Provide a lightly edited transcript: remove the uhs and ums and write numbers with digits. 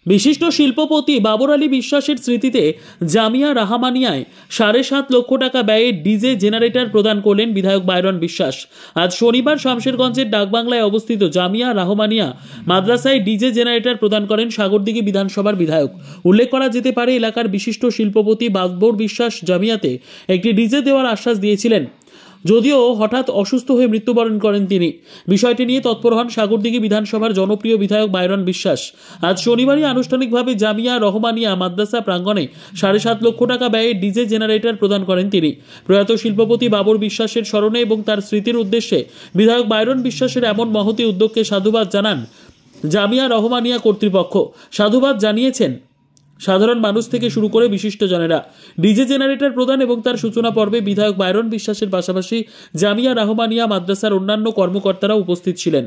বিশিষ্ট শিল্পপতি বাবর আলী বিশ্বাসের স্মৃতিতে জামিয়া রাহমানিয়ায় 7.5 লক্ষ টাকা ব্যয়ে ডিজে জেনারেটর প্রদান করলেন বিধায়ক বাইরন বিশ্বাস। আজ শনিবার শামশেরগঞ্জের ডাকবাংলায় অবস্থিত জামিয়া রাহমানিয়া মাদ্রাসায় ডিজে জেনারেটর প্রদান করেন সাগরদিঘি বিধানসভার বিধায়ক। উল্লেখ করা যেতে পারে, এলাকার বিশিষ্ট শিল্পপতি বাবর বিশ্বাস জামিয়াতে একটি ডিজে দেওয়ার আশ্বাস দিয়েছিলেন, যদিও হঠাৎ অসুস্থ হয়ে মৃত্যুবরণ করেন তিনি। বিষয়টি নিয়ে তৎপর হন সাগরদিঘি বিধানসভার জনপ্রিয় বিধায়ক বাইরন বিশ্বাস। আজ শনিবারই আনুষ্ঠানিকভাবে জামিয়া রহমানিয়া মাদ্রাসা প্রাঙ্গণে 7.5 লক্ষ টাকা ব্যয়ে ডিজে জেনারেটর প্রদান করেন তিনি। প্রয়াত শিল্পপতি বাবর বিশ্বাসের স্মরণে এবং তার স্মৃতির উদ্দেশ্যে বিধায়ক বাইরন বিশ্বাসের এমন মহতী উদ্যোগকে সাধুবাদ জানান জামিয়া রহমানিয়া কর্তৃপক্ষ। সাধুবাদ জানিয়েছেন সাধারণ মানুষ থেকে শুরু করে বিশিষ্টজনেরা। ডিজে জেনারেটর প্রদান এবং তার সূচনা পর্বে বিধায়ক বাইরন বিশ্বাসের পাশাপাশি জামিয়া রহমানিয়া মাদ্রাসার অন্যান্য কর্মকর্তারা উপস্থিত ছিলেন।